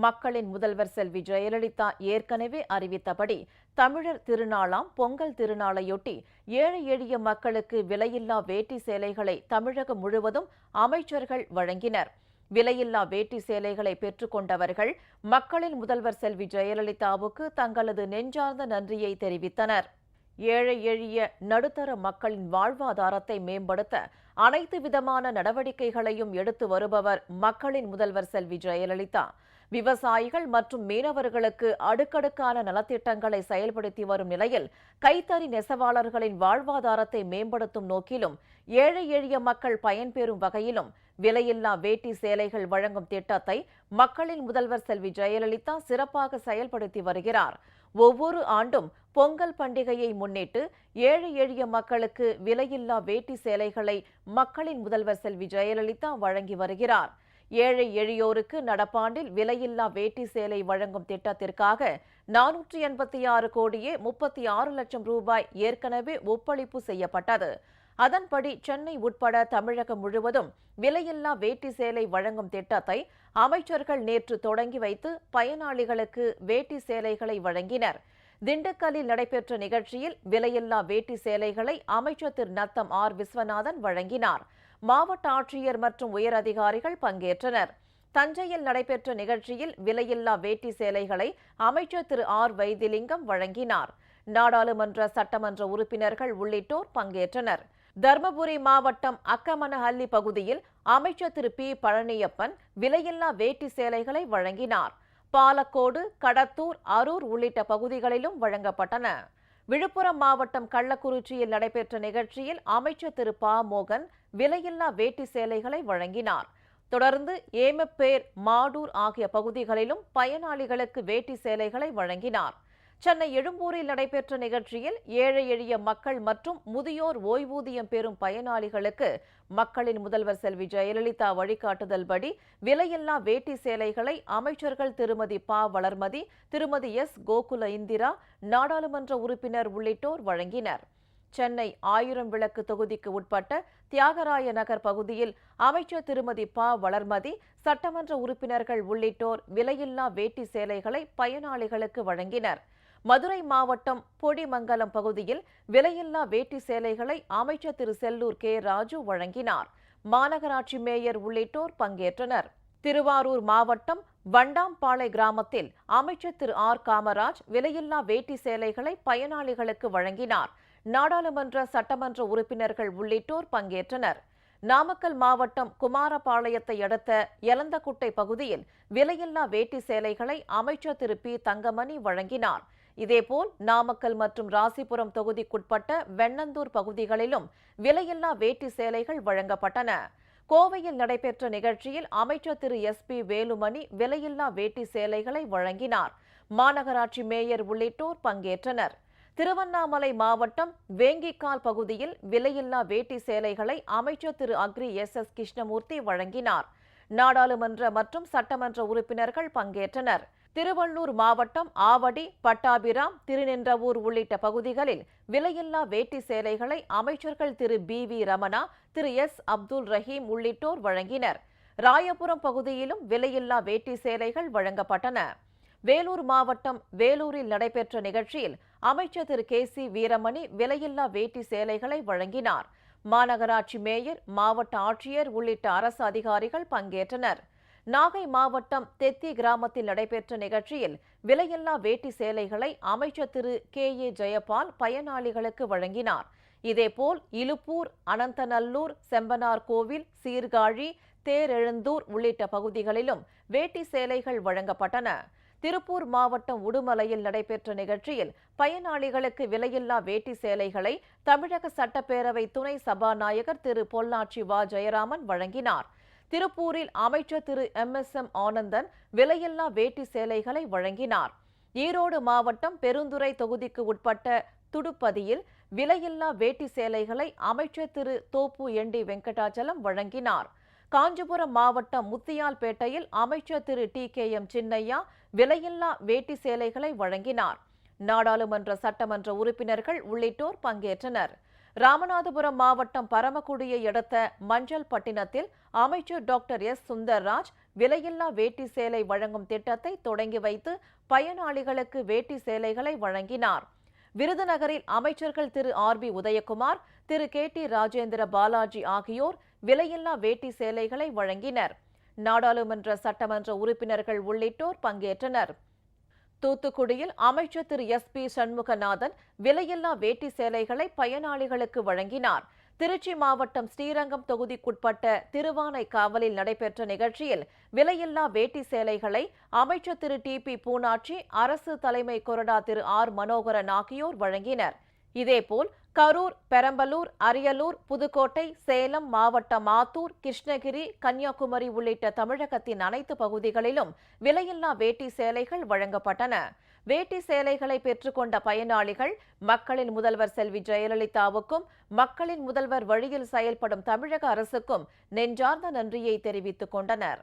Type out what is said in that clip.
மக்களின் முதல்வர் செல்வி ஜெயலலிதா ஏற்கனவே அறிவித்தபடி தமிழர் திருநாளாம் பொங்கல் திருநாளையொட்டி ஏழை எளிய மக்களுக்கு விலையில்லா வேட்டி சேலைகளை தமிழகம் முழுவதும் அமைச்சர்கள் வழங்கினர். விலையில்லா வேட்டி சேலைகளை பெற்றுக் கொண்டவர்கள் மக்களின் முதல்வர் செல்வி ஜெயலலிதாவுக்கு தங்களது நெஞ்சார்ந்த நன்றியை தெரிவித்தனர். ஏழை எளிய நடுத்தர மக்களின் வாழ்வாதாரத்தை மேம்படுத்த அனைத்து விதமான நடவடிக்கைகளையும் எடுத்து வருபவர் மக்களின் முதல்வர் செல்வி ஜெயலலிதா. விவசாயிகள் மற்றும் மீனவர்களுக்கு அடுக்கடுக்கான நலத்திட்டங்களை செயல்படுத்தி வரும் நிலையில் கைத்தறி நெசவாளர்களின் வாழ்வாதாரத்தை மேம்படுத்தும் நோக்கிலும் ஏழை எளிய மக்கள் பயன்பெறும் வகையிலும் விலையில்லா வேட்டி சேலைகள் வழங்கும் திட்டத்தை மக்களின் முதல்வர் செல்வி ஜெயலலிதா சிறப்பாக செயல்படுத்தி வருகிறார். ஒவ்வொரு ஆண்டும் பொங்கல் பண்டிகையை முன்னிட்டு ஏழை எளிய மக்களுக்கு விலையில்லா வேட்டி சேலைகளை மக்களின் முதல்வர் செல்வி ஜெயலலிதா வழங்கி வருகிறார். ஏழை எளியோருக்கு நடப்பாண்டில் விலையில்லா வேட்டி சேலை வழங்கும் திட்டத்திற்காக 486 கோடியே 36 லட்சம் ரூபாய் ஏற்கனவே ஒப்பளிப்பு செய்யப்பட்டது. அதன்படி சென்னை உட்பட தமிழகம் முழுவதும் விலையில்லா வேட்டி சேலை வழங்கும் திட்டத்தை அமைச்சர்கள் நேற்று தொடங்கி வைத்து பயனாளிகளுக்கு வேட்டி சேலைகளை வழங்கினர். திண்டுக்கல்லில் நடைபெற்ற நிகழ்ச்சியில் விலையில்லா வேட்டி சேலைகளை அமைச்சர் திரு நத்தம் ஆர் விஸ்வநாதன் வழங்கினார். மாவட்ட ஆட்சியர் மற்றும் உயர் அதிகாரிகள் பங்கேற்றனர். தஞ்சையில் நடைபெற்ற நிகழ்ச்சியில் விலையில்லா வேட்டி சேலைகளை அமைச்சர் திரு ஆர் வைத்திலிங்கம் வழங்கினார். நாடாளுமன்ற சட்டமன்ற உறுப்பினர்கள் உள்ளிட்டோர் பங்கேற்றனர். தர்மபுரி மாவட்டம் அக்கமனஹள்ளி பகுதியில் அமைச்சர் திரு பி பழனியப்பன் விலையில்லா வேட்டி சேலைகளை வழங்கினார். பாலக்கோடு, கடத்தூர், அரூர் உள்ளிட்ட பகுதிகளிலும் வழங்கப்பட்டன. விழுப்புரம் மாவட்டம் கள்ளக்குறிச்சியில் நடைபெற்ற நிகழ்ச்சியில் அமைச்சர் திரு ப மோகன் விலையில்லா வேட்டி சேலைகளை வழங்கினார். தொடர்ந்து ஏமப்பேர், மாடூர் ஆகிய பகுதிகளிலும் பயனாளிகளுக்கு வேட்டி சேலைகளை வழங்கினார். சென்னை எழும்பூரில் நடைபெற்ற நிகழ்ச்சியில் ஏழை எளிய மக்கள் மற்றும் முதியோர் ஓய்வூதியம் பெறும் பயனாளிகளுக்கு மக்களின் முதல்வர் செல்வி ஜெயலலிதா வழிகாட்டுதல்படி விலையில்லா வேட்டி சேலைகளை அமைச்சர்கள் திருமதி ப வளர்மதி, திருமதி எஸ் கோகுல இந்திரா, நாடாளுமன்ற உறுப்பினர் உள்ளிட்டோர் வழங்கினர். சென்னை 1000 விளக்கு தொகுதிக்கு உட்பட்ட தியாகராய நகர் பகுதியில் அமைச்சர் திருமதி ப வளர்மதி, சட்டமன்ற உறுப்பினர்கள் உள்ளிட்டோர் விலையில்லா வேட்டி சேலைகளை பயனாளிகளுக்கு வழங்கினர். மதுரை மாவட்டம் பொடிமங்கலம் பகுதியில் விலையில்லா வேட்டி சேலைகளை அமைச்சர் திரு செல்லூர் கே ராஜு வழங்கினார். மாநகராட்சி மேயர் உள்ளிட்டோர் பங்கேற்றனர். திருவாரூர் மாவட்டம் வண்டாம்பாளை கிராமத்தில் அமைச்சர் திரு ஆர் காமராஜ் விலையில்லா வேட்டி சேலைகளை பயனாளிகளுக்கு வழங்கினார். நாடாளுமன்ற சட்டமன்ற உறுப்பினர்கள் உள்ளிட்டோர் பங்கேற்றனர். நாமக்கல் மாவட்டம் குமாரபாளையத்தை அடுத்த எலந்தக்குட்டை பகுதியில் விலையில்லா வேட்டி சேலைகளை அமைச்சர் திரு பி தங்கமணி வழங்கினார். இதேபோல் நாமக்கல் மற்றும் ராசிபுரம் தொகுதிக்குட்பட்ட வெண்ணந்தூர் பகுதிகளிலும் விலையில்லா வேட்டி சேலைகள் வழங்கப்பட்டன. கோவையில் நடைபெற்ற நிகழ்ச்சியில் அமைச்சர் திரு எஸ் பி வேலுமணி விலையில்லா வேட்டி சேலைகளை வழங்கினார். மாநகராட்சி மேயர் உள்ளிட்டோர் பங்கேற்றனர். திருவண்ணாமலை மாவட்டம் வேங்கிக்கால் பகுதியில் விலையில்லா வேட்டி சேலைகளை அமைச்சர் திரு அக்ரி எஸ் எஸ் கிருஷ்ணமூர்த்தி வழங்கினார். நாடாளுமன்ற மற்றும் சட்டமன்ற உறுப்பினர்கள் பங்கேற்றனர். திருவள்ளூர் மாவட்டம் ஆவடி, பட்டாபிராம், திருநின்றவூர் உள்ளிட்ட பகுதிகளில் விலையில்லா வேட்டி சேலைகளை அமைச்சர்கள் திரு பி வி ரமணா, திரு எஸ் அப்துல் ரஹீம் உள்ளிட்டோர் வழங்கினர். ராயபுரம் பகுதியிலும் விலையில்லா வேட்டி சேலைகள் வழங்கப்பட்டன. வேலூர் மாவட்டம் வேலூரில் நடைபெற்ற நிகழ்ச்சியில் அமைச்சர் திரு கே சி வீரமணி விலையில்லா வேட்டி சேலைகளை வழங்கினார். மாநகராட்சி மேயர், மாவட்ட ஆட்சியர் உள்ளிட்ட அரசு அதிகாரிகள் பங்கேற்றனர். நாகை மாவட்டம் தெத்தி கிராமத்தில் நடைபெற்ற நிகழ்ச்சியில் விலையில்லா வேட்டி சேலைகளை அமைச்சர் திரு கே ஏ ஜெயபால் பயனாளிகளுக்கு வழங்கினார். இதேபோல் இலுப்பூர், அனந்தநல்லூர், செம்பனார் கோவில், சீர்காழி, தேரெழுந்தூர் உள்ளிட்ட பகுதிகளிலும் வேட்டி சேலைகள் வழங்கப்பட்டன. திருப்பூர் மாவட்டம் உடுமலையில் நடைபெற்ற நிகழ்ச்சியில் பயனாளிகளுக்கு விலையில்லா வேட்டி சேலைகளை தமிழக சட்டப்பேரவை துணை சபாநாயகர் திரு பொள்ளாச்சி வ ஜெயராமன் வழங்கினார். திருப்பூரில் அமைச்சர் திரு எம் ஆனந்தன் விலையில்லா வேட்டி சேலைகளை வழங்கினார். ஈரோடு மாவட்டம் பெருந்துறை தொகுதிக்கு உட்பட்ட துடுப்பதியில் விலையில்லா வேட்டி சேலைகளை அமைச்சர் திரு தோப்பு என் டி வெங்கடாச்சலம் வழங்கினார். காஞ்சிபுரம் மாவட்டம் முத்தியால்பேட்டையில் அமைச்சர் திரு டி கே எம் சின்னையா விலையில்லா வேட்டி சேலைகளை வழங்கினார். நாடாளுமன்ற சட்டமன்ற உறுப்பினர்கள் உள்ளிட்டோர் பங்கேற்றனர். ராமநாதபுரம் மாவட்டம் பரமக்குடியை அடுத்த மஞ்சள் பட்டினத்தில் அமைச்சர் டாக்டர் எஸ் சுந்தர்ராஜ் விலையில்லா வேட்டி சேலை வழங்கும் திட்டத்தை தொடங்கி வைத்து பயனாளிகளுக்கு வேட்டி சேலைகளை வழங்கினார். விருதுநகரில் அமைச்சர்கள் திரு ஆர்.பி. உதயகுமார், திரு கே.டி. ராஜேந்திர பாலாஜி ஆகியோர் விலையில்லா வேட்டி சேலைகளை வழங்கினர். நாடாளுமன்ற சட்டமன்ற உறுப்பினர்கள் உள்ளிட்டோர் பங்கேற்றனர். தூத்துக்குடியில் அமைச்சர் திரு எஸ்.பி. சண்முகநாதன் விலையில்லா வேட்டி சேலைகளை பயனாளிகளுக்கு வழங்கினார். திருச்சி மாவட்டம் ஸ்ரீரங்கம் தொகுதிக்குட்பட்ட திருவானைக்காவலில் நடைபெற்ற நிகழ்ச்சியில் விலையில்லா வேட்டி சேலைகளை அமைச்சர் திரு டி.பி. பூனாட்சி, அரசு தலைமை கொறடா திரு ஆர். மனோகரன் ஆகியோர் வழங்கினர். இதேபோல் கரூர், பெரம்பலூர், அரியலூர், புதுக்கோட்டை, சேலம் மாவட்டம் ஆத்தூர், கிருஷ்ணகிரி, கன்னியாகுமரி உள்ளிட்ட தமிழகத்தின் அனைத்து பகுதிகளிலும் விலையில்லா வேட்டி சேலைகள் வழங்கப்பட்டன. வேட்டி சேலைகளை பெற்றுக்கொண்ட பயனாளிகள் மக்களின் முதல்வர் செல்வி ஜெயலலிதாவுக்கும் மக்களின் முதல்வர் வழியில் செயல்படும் தமிழக அரசுக்கும் நெஞ்சார்ந்த நன்றியை தெரிவித்துக் கொண்டனர்.